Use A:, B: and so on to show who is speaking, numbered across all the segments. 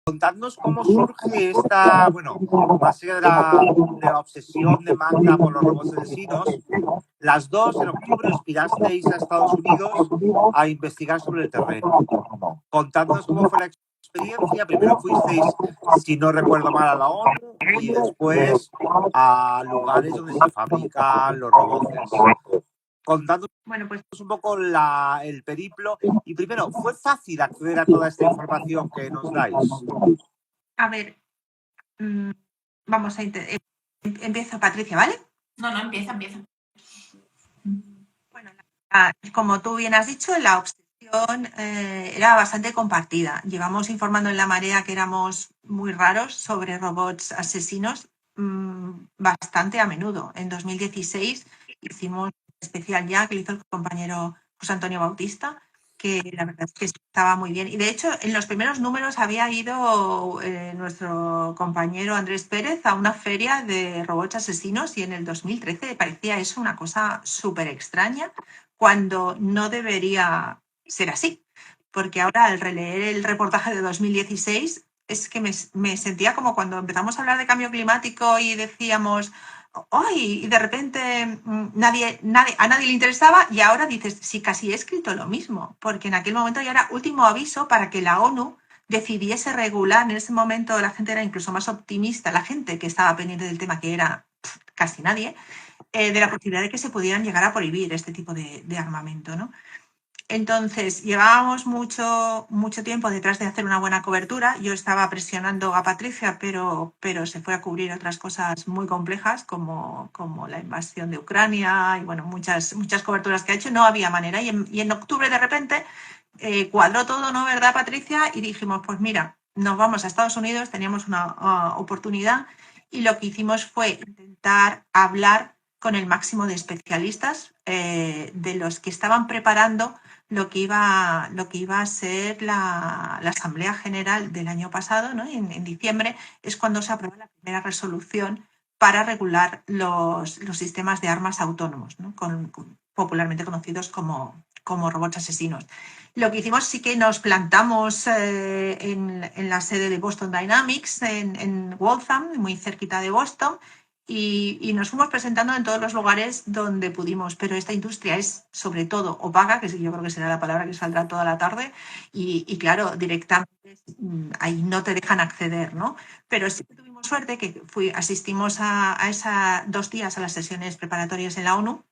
A: Contadnos cómo surge esta, bueno, más allá de la obsesión de Magda por los robots asesinos. Las dos, en octubre, os pirasteis a Estados Unidos a investigar sobre el terreno. Contadnos cómo fue la experiencia. Primero fuisteis, si no recuerdo mal, a la ONU y después a lugares donde se fabrican los robots. Contadnos
B: pues
A: un poco el periplo. Y primero, ¿fue fácil acceder a toda esta información que nos dais?
B: A ver, vamos a empieza Patricia, ¿vale?
C: No, empieza.
B: Bueno, como tú bien has dicho, la obsesión era bastante compartida. Llevamos informando en La Marea que éramos muy raros sobre robots asesinos bastante a menudo. En 2016 hicimos un especial ya que lo hizo el compañero José Antonio Bautista, que la verdad es que estaba muy bien. Y de hecho, en los primeros números había ido nuestro compañero Andrés Pérez a una feria de robots asesinos y en el 2013 parecía eso una cosa súper extraña cuando no debería ser así. Porque ahora al releer el reportaje de 2016 es que me sentía como cuando empezamos a hablar de cambio climático y decíamos, ¡ay! Y de repente a nadie le interesaba y ahora dices, sí, casi he escrito lo mismo, porque en aquel momento ya era último aviso para que la ONU decidiese regular. En ese momento la gente era incluso más optimista, la gente que estaba pendiente del tema, que era casi nadie, de la posibilidad de que se pudieran llegar a prohibir este tipo de armamento, ¿no? Entonces, llevábamos mucho tiempo detrás de hacer una buena cobertura. Yo estaba presionando a Patricia, pero se fue a cubrir otras cosas muy complejas como la invasión de Ucrania y bueno, muchas coberturas que ha hecho. No había manera. Y en octubre, de repente, cuadró todo, ¿no? ¿Verdad, Patricia? Y dijimos, pues mira, nos vamos a Estados Unidos, teníamos una oportunidad y lo que hicimos fue intentar hablar con el máximo de especialistas de los que estaban preparando lo que iba a ser la Asamblea General del año pasado, ¿no? En diciembre es cuando se aprueba la primera resolución para regular los sistemas de armas autónomos, ¿no? Popularmente conocidos como robots asesinos. Lo que hicimos sí que nos plantamos en la sede de Boston Dynamics, en Waltham, muy cerquita de Boston, y nos fuimos presentando en todos los lugares donde pudimos, pero esta industria es sobre todo opaca, que yo creo que será la palabra que saldrá toda la tarde, y claro, directamente ahí no te dejan acceder, ¿no? Pero sí que tuvimos suerte que asistimos a 2 días a las sesiones preparatorias en la ONU.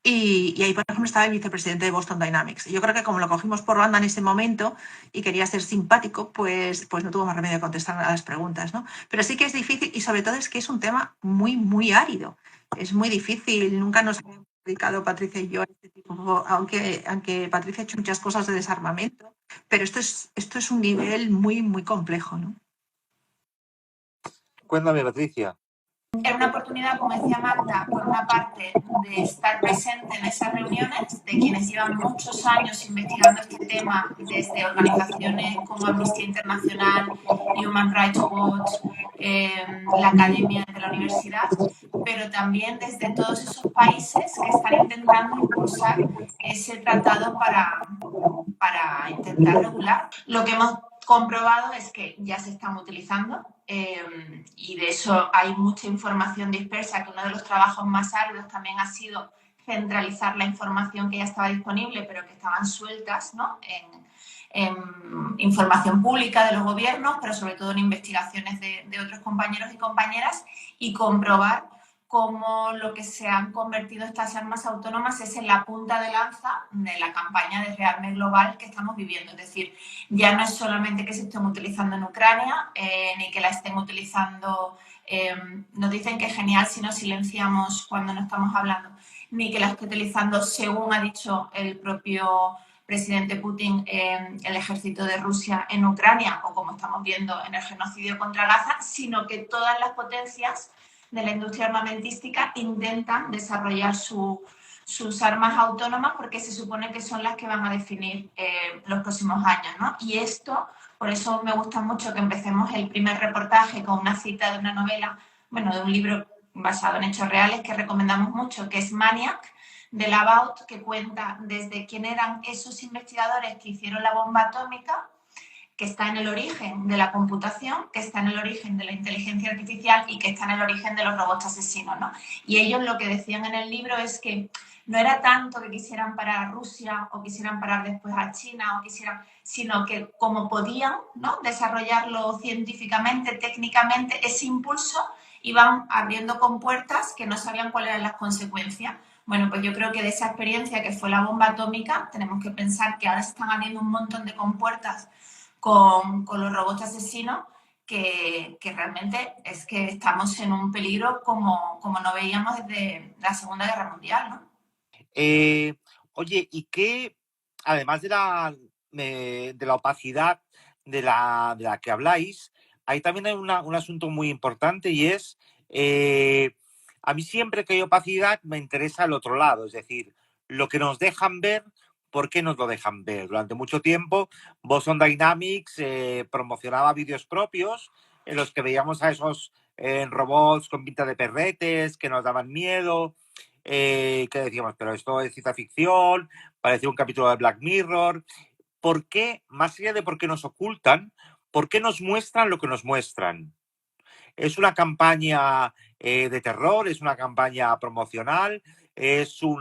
B: Y ahí, por ejemplo, estaba el vicepresidente de Boston Dynamics. Yo creo que como lo cogimos por banda en ese momento y quería ser simpático, pues no tuvo más remedio de contestar a las preguntas, ¿no? Pero sí que es difícil y sobre todo es que es un tema muy, muy árido. Es muy difícil. Nunca nos hemos dedicado, Patricia y yo, a este tipo, aunque Patricia ha hecho muchas cosas de desarmamento, pero esto es un nivel muy, muy complejo, ¿no?
A: Cuéntame, Patricia.
C: Era una oportunidad, como decía Magda, por una parte de estar presente en esas reuniones de quienes llevan muchos años investigando este tema desde organizaciones como Amnistía Internacional, Human Rights Watch, la academia de la universidad, pero también desde todos esos países que están intentando impulsar ese tratado para intentar regular. Lo que hemos comprobado es que ya se están utilizando y de eso hay mucha información dispersa, que uno de los trabajos más áridos también ha sido centralizar la información que ya estaba disponible, pero que estaban sueltas, ¿no? en información pública de los gobiernos, pero sobre todo en investigaciones de otros compañeros y compañeras, y comprobar cómo lo que se han convertido estas armas autónomas es en la punta de lanza de la campaña de rearme global que estamos viviendo. Es decir, ya no es solamente que se estén utilizando en Ucrania, ni que la estén utilizando, nos dicen que es genial si nos silenciamos cuando no estamos hablando, ni que la esté utilizando, según ha dicho el propio presidente Putin, el ejército de Rusia en Ucrania, o como estamos viendo en el genocidio contra Gaza, sino que todas las potencias de la industria armamentística intentan desarrollar sus armas autónomas porque se supone que son las que van a definir los próximos años, ¿no? Y esto, por eso me gusta mucho que empecemos el primer reportaje con una cita de una novela, bueno, de un libro basado en hechos reales que recomendamos mucho, que es Maniac, de Labaut, que cuenta desde quién eran esos investigadores que hicieron la bomba atómica, que está en el origen de la computación, que está en el origen de la inteligencia artificial y que está en el origen de los robots asesinos, ¿no? Y ellos lo que decían en el libro es que no era tanto que quisieran parar a Rusia o quisieran parar después a China, sino que como podían, ¿no?, desarrollarlo científicamente, técnicamente, ese impulso iban abriendo compuertas que no sabían cuáles eran las consecuencias. Bueno, pues yo creo que de esa experiencia que fue la bomba atómica, tenemos que pensar que ahora se están abriendo un montón de compuertas con los robots asesinos que realmente es que estamos en un peligro como no veíamos desde la Segunda Guerra Mundial, ¿no?
A: Oye, ¿y qué, además de la opacidad de la que habláis, ahí también hay un asunto muy importante y es, a mí siempre que hay opacidad me interesa el otro lado, es decir, lo que nos dejan ver, ¿por qué nos lo dejan ver? Durante mucho tiempo, Boston Dynamics promocionaba vídeos propios en los que veíamos a esos robots con pinta de perretes que nos daban miedo. Que decíamos, pero esto es ciencia ficción, parecía un capítulo de Black Mirror. ¿Por qué, más allá de por qué nos ocultan, por qué nos muestran lo que nos muestran? ¿Es una campaña de terror? ¿Es una campaña promocional? ¿Es un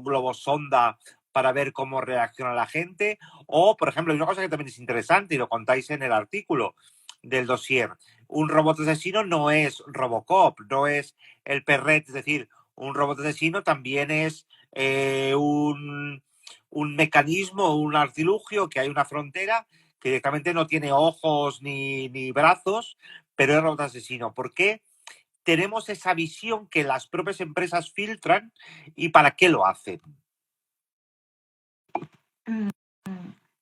A: globo sonda para ver cómo reacciona la gente? O, por ejemplo, hay una cosa que también es interesante y lo contáis en el artículo del dossier. Un robot asesino no es Robocop, no es el Perret, es decir, un robot asesino también es un mecanismo, un artilugio, que hay una frontera que directamente no tiene ojos ni brazos, pero es robot asesino. ¿Por qué tenemos esa visión que las propias empresas filtran y para qué lo hacen?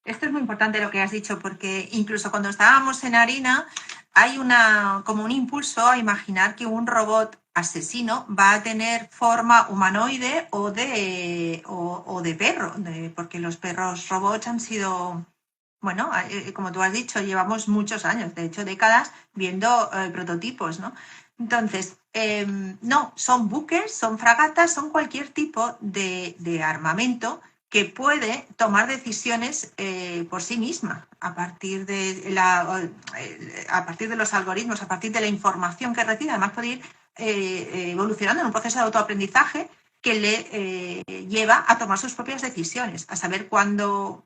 B: Esto es muy importante lo que has dicho, porque incluso cuando estábamos en Harina hay como un impulso a imaginar que un robot asesino va a tener forma humanoide o de perro, porque los perros robots han sido, bueno, como tú has dicho, llevamos muchos años, de hecho décadas, viendo prototipos, ¿no? Entonces, no, son buques, son fragatas, son cualquier tipo de armamento que puede tomar decisiones por sí misma a partir de los algoritmos, a partir de la información que recibe. Además puede ir evolucionando en un proceso de autoaprendizaje que le lleva a tomar sus propias decisiones, a saber cuándo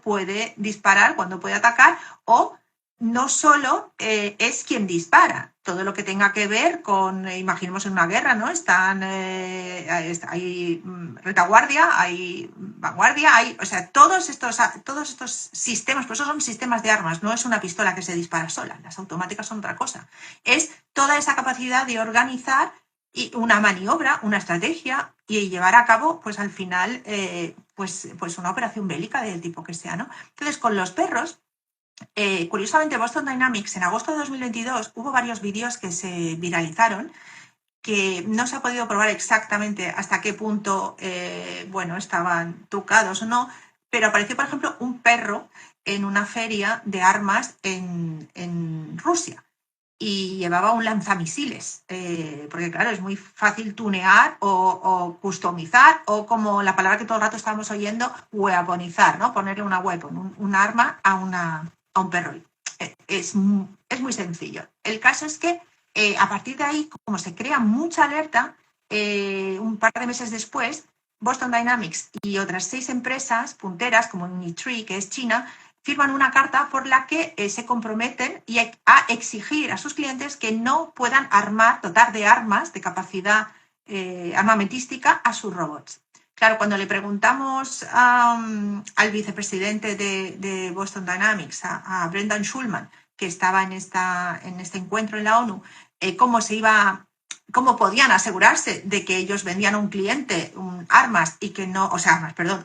B: puede disparar, cuándo puede atacar, o no solo es quien dispara, todo lo que tenga que ver con, imaginemos en una guerra, ¿no? Hay retaguardia, hay vanguardia, o sea, todos estos sistemas, por eso son sistemas de armas, no es una pistola que se dispara sola, las automáticas son otra cosa, es toda esa capacidad de organizar una maniobra, una estrategia y llevar a cabo, pues al final, pues una operación bélica del tipo que sea, ¿no? Entonces, con los perros, curiosamente, Boston Dynamics, en agosto de 2022, hubo varios vídeos que se viralizaron que no se ha podido probar exactamente hasta qué punto, estaban trucados o no, pero apareció, por ejemplo, un perro en una feria de armas en Rusia y llevaba un lanzamisiles, porque claro, es muy fácil tunear o customizar, o como la palabra que todo el rato estábamos oyendo, weaponizar, ¿no? Ponerle una weapon, un arma a un perro. Es muy sencillo. El caso es que a partir de ahí, como se crea mucha alerta, un par de meses después, Boston Dynamics y otras 6 empresas punteras, como Unitree, que es China, firman una carta por la que se comprometen a exigir a sus clientes que no puedan dotar de armas, de capacidad armamentística a sus robots. Claro, cuando le preguntamos al vicepresidente de Boston Dynamics, a Brendan Schulman, que estaba en este encuentro en la ONU, cómo podían asegurarse de que ellos vendían a un cliente armas y que no,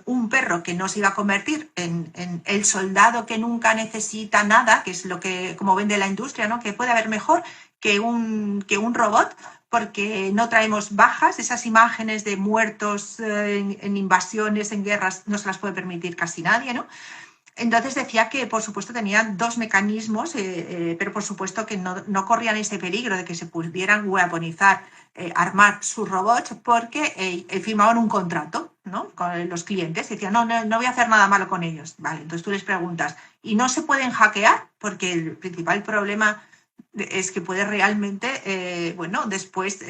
B: un perro que no se iba a convertir en el soldado que nunca necesita nada, que es lo que como vende la industria, ¿no? Que puede haber mejor que un robot, porque no traemos bajas, esas imágenes de muertos en invasiones, en guerras, no se las puede permitir casi nadie, ¿no? Entonces decía que, por supuesto, tenían 2 mecanismos, pero por supuesto que no corrían ese peligro de que se pudieran weaponizar, armar sus robots, porque firmaban un contrato, ¿no? Con los clientes, y decían, no voy a hacer nada malo con ellos. Vale, entonces tú les preguntas, ¿y no se pueden hackear? Porque el principal problema es que puede realmente, después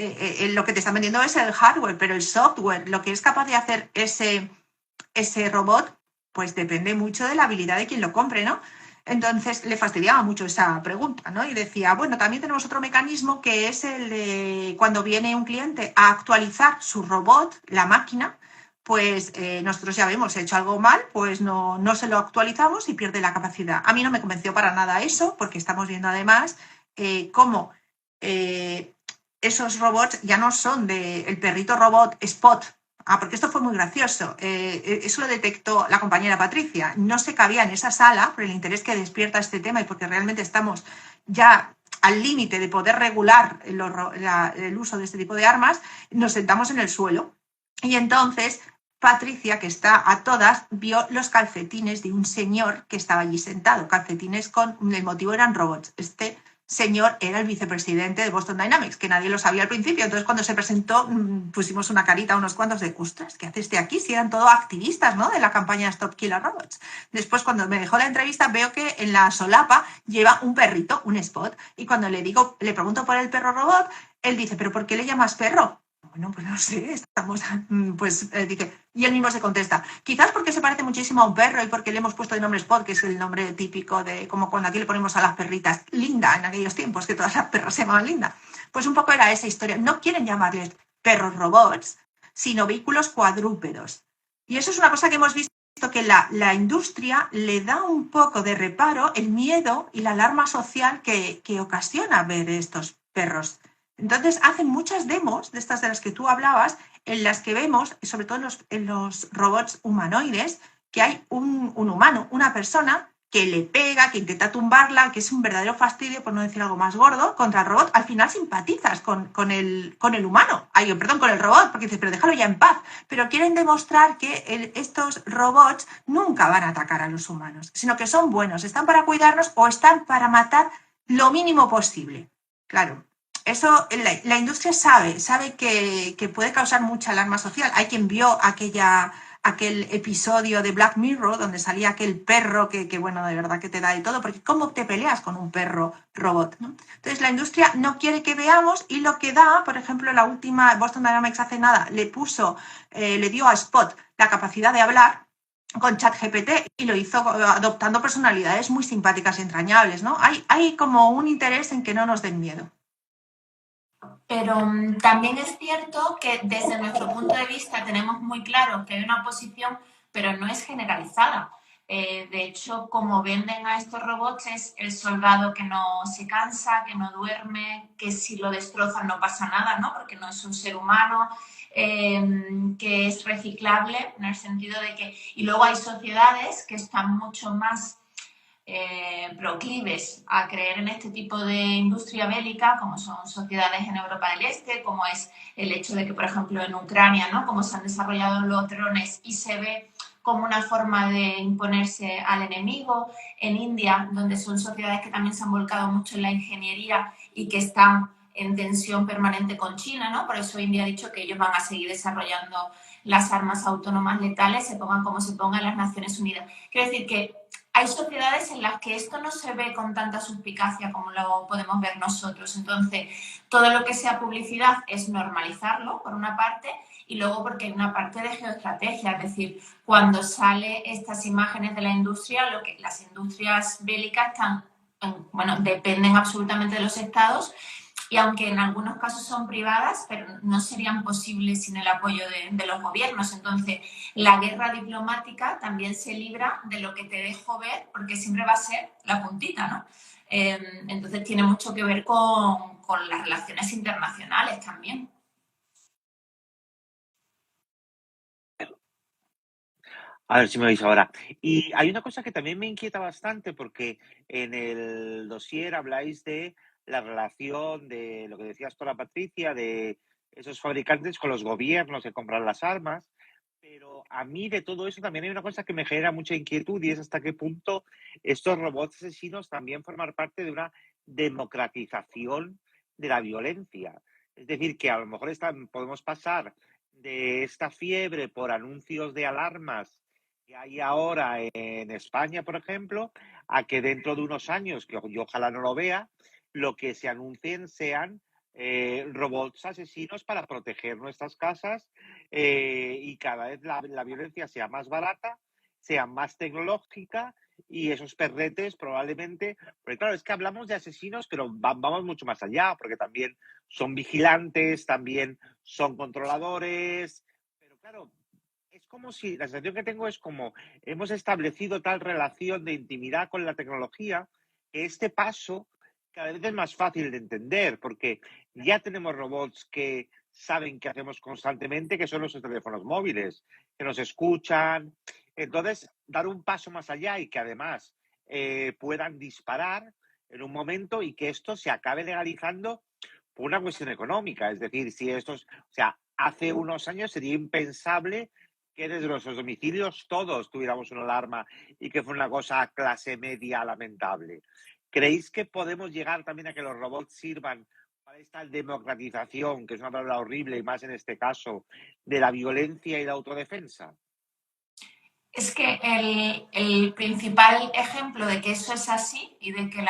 B: lo que te están vendiendo es el hardware, pero el software, lo que es capaz de hacer ese robot, pues depende mucho de la habilidad de quien lo compre, ¿no? Entonces le fastidiaba mucho esa pregunta, ¿no? Y decía, bueno, también tenemos otro mecanismo que es el de cuando viene un cliente a actualizar su robot, la máquina, pues nosotros ya hemos hecho algo mal, pues no se lo actualizamos y pierde la capacidad. A mí no me convenció para nada eso, porque estamos viendo además cómo esos robots ya no son el perrito robot Spot. Porque esto fue muy gracioso. Eso lo detectó la compañera Patricia. No se cabía en esa sala por el interés que despierta este tema y porque realmente estamos ya al límite de poder regular el uso de este tipo de armas. Nos sentamos en el suelo y entonces Patricia, que está a todas, vio los calcetines de un señor que estaba allí sentado. Calcetines el motivo eran robots. Este señor era el vicepresidente de Boston Dynamics, que nadie lo sabía al principio. Entonces, cuando se presentó, pusimos una carita a unos cuantos de, ostras, ¿qué hace este aquí? Si eran todos activistas, ¿no?, de la campaña Stop Killer Robots. Después, cuando me dejó la entrevista, veo que en la solapa lleva un perrito, un Spot, y cuando le pregunto por el perro robot, él dice, ¿pero por qué le llamas perro? Bueno, pues no sé, estamos, dice, y él mismo se contesta, quizás porque se parece muchísimo a un perro y porque le hemos puesto de nombre Spot, que es el nombre típico de, como cuando aquí le ponemos a las perritas Linda en aquellos tiempos, que todas las perras se llamaban Linda. Pues un poco era esa historia. No quieren llamarles perros robots, sino vehículos cuadrúpedos. Y eso es una cosa que hemos visto, que la industria le da un poco de reparo el miedo y la alarma social que ocasiona ver estos perros. Entonces hacen muchas demos de estas de las que tú hablabas, en las que vemos, sobre todo en los robots humanoides, que hay un humano, una persona que le pega, que intenta tumbarla, que es un verdadero fastidio, por no decir algo más gordo, contra el robot. Al final simpatizas con el humano, con el robot, porque dices, pero déjalo ya en paz. Pero quieren demostrar que estos robots nunca van a atacar a los humanos, sino que son buenos, están para cuidarnos o están para matar lo mínimo posible. Claro. Eso la industria sabe que puede causar mucha alarma social. Hay quien vio aquel episodio de Black Mirror donde salía aquel perro que bueno, de verdad que te da de todo, porque ¿cómo te peleas con un perro robot, ¿no? Entonces la industria no quiere que veamos, y lo que da, por ejemplo, la última, Boston Dynamics hace nada, le dio a Spot la capacidad de hablar con ChatGPT y lo hizo adoptando personalidades muy simpáticas y entrañables, ¿no? Hay como un interés en que no nos den miedo.
C: Pero también es cierto que desde nuestro punto de vista tenemos muy claro que hay una oposición, pero no es generalizada. De hecho, como venden a estos robots, es el soldado que no se cansa, que no duerme, que si lo destrozan no pasa nada, ¿no? Porque no es un ser humano, que es reciclable en el sentido de que... Y luego hay sociedades que están mucho más proclives a creer en este tipo de industria bélica, como son sociedades en Europa del Este, como es el hecho de que, por ejemplo, en Ucrania, ¿no?, como se han desarrollado los drones y se ve como una forma de imponerse al enemigo. En India, donde son sociedades que también se han volcado mucho en la ingeniería y que están en tensión permanente con China, ¿no? Por eso India ha dicho que ellos van a seguir desarrollando las armas autónomas letales, se pongan como se pongan las Naciones Unidas. Quiero decir que hay sociedades en las que esto no se ve con tanta suspicacia como lo podemos ver nosotros. Entonces, todo lo que sea publicidad es normalizarlo, por una parte, y luego porque hay una parte de geoestrategia. Es decir, cuando salen estas imágenes de la industria, las industrias bélicas dependen absolutamente de los estados, y aunque en algunos casos son privadas, pero no serían posibles sin el apoyo de los gobiernos. Entonces, la guerra diplomática también se libra de lo que te dejo ver, porque siempre va a ser la puntita, ¿no? Entonces, tiene mucho que ver con las relaciones internacionales también.
A: A ver si me oís ahora. Y hay una cosa que también me inquieta bastante, porque en el dossier habláis de la relación de lo que decías tú, la Patricia, de esos fabricantes con los gobiernos que compran las armas. Pero a mí de todo eso también hay una cosa que me genera mucha inquietud, y es hasta qué punto estos robots asesinos también forman parte de una democratización de la violencia. Es decir, que a lo mejor podemos pasar de esta fiebre por anuncios de alarmas que hay ahora en España, por ejemplo, a que dentro de unos años, que yo ojalá no lo vea, lo que se anuncien sean robots asesinos para proteger nuestras casas y cada vez la violencia sea más barata, sea más tecnológica y esos perretes probablemente, porque claro, es que hablamos de asesinos, pero vamos mucho más allá, porque también son vigilantes, también son controladores, pero claro, es como si, la sensación que tengo es como hemos establecido tal relación de intimidad con la tecnología que este paso cada vez es más fácil de entender, porque ya tenemos robots que saben qué hacemos constantemente, que son nuestros teléfonos móviles, que nos escuchan. Entonces, dar un paso más allá y que además puedan disparar en un momento y que esto se acabe legalizando por una cuestión económica. Es decir, si estos, o sea, hace unos años sería impensable que desde nuestros domicilios todos tuviéramos una alarma y que fuera una cosa clase media lamentable. ¿Creéis que podemos llegar también a que los robots sirvan para esta democratización, que es una palabra horrible y más en este caso, de la violencia y la autodefensa?
C: Es que el principal ejemplo de que eso es así y de que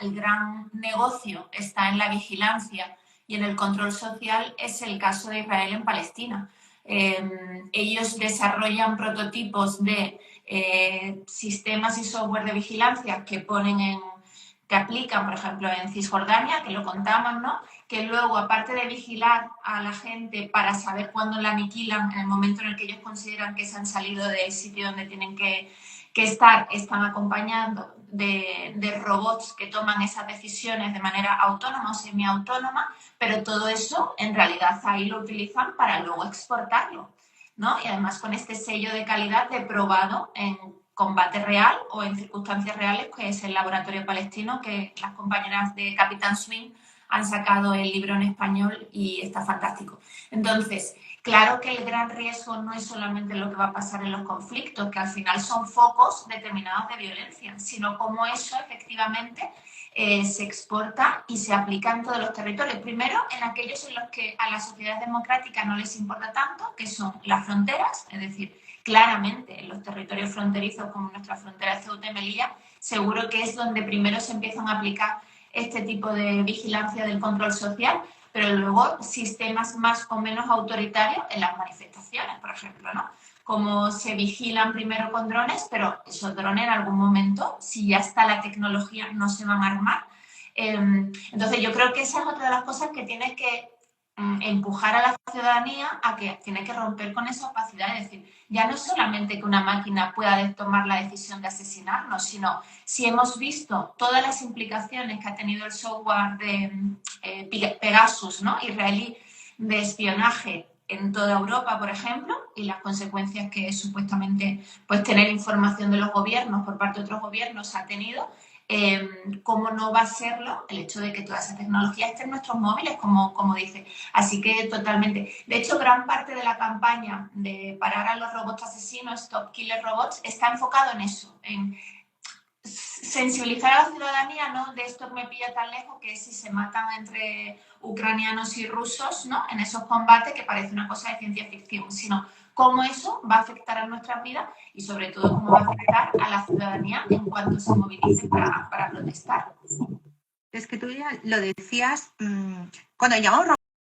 C: el gran negocio está en la vigilancia y en el control social es el caso de Israel en Palestina. Ellos desarrollan prototipos de sistemas y software de vigilancia que aplican, por ejemplo, en Cisjordania, que lo contamos, ¿no? Que luego, aparte de vigilar a la gente para saber cuándo la aniquilan, en el momento en el que ellos consideran que se han salido del sitio donde tienen que estar, están acompañando de robots que toman esas decisiones de manera autónoma o semiautónoma, pero todo eso en realidad ahí lo utilizan para luego exportarlo, ¿no? Y además con este sello de calidad de probado en combate real o en circunstancias reales, que es el laboratorio palestino, que las compañeras de Capitán Swing han sacado el libro en español y está fantástico. Entonces, claro que el gran riesgo no es solamente lo que va a pasar en los conflictos, que al final son focos determinados de violencia, sino cómo eso efectivamente se exporta y se aplica en todos los territorios. Primero, en aquellos en los que a las sociedades democráticas no les importa tanto, que son las fronteras, es decir, claramente en los territorios fronterizos como nuestra frontera de Ceuta y Melilla, seguro que es donde primero se empiezan a aplicar este tipo de vigilancia del control social, pero luego sistemas más o menos autoritarios en las manifestaciones, por ejemplo, ¿no? Como se vigilan primero con drones, pero esos drones en algún momento, si ya está la tecnología, no se van a armar. Entonces yo creo que esa es otra de las cosas que tiene que empujar a la ciudadanía a que tiene que romper con esa opacidad, es decir, ya no es solamente que una máquina pueda tomar la decisión de asesinarnos, sino si hemos visto todas las implicaciones que ha tenido el software de Pegasus, ¿no? Israelí, de espionaje en toda Europa, por ejemplo, y las consecuencias que supuestamente pues, tener información de los gobiernos por parte de otros gobiernos ha tenido, cómo no va a serlo el hecho de que toda esa tecnología esté en nuestros móviles, como dice. Así que totalmente. De hecho, gran parte de la campaña de parar a los robots asesinos, Stop Killer Robots, está enfocado en eso, en sensibilizar a la ciudadanía, ¿no? De esto que me pilla tan lejos, que es si se matan entre ucranianos y rusos, ¿no? En esos combates, que parece una cosa de ciencia ficción, sino cómo eso va a afectar a nuestras vidas y sobre todo cómo va a afectar a la ciudadanía en cuanto se movilice para protestar.
B: Es que tú ya lo decías, cuando llamamos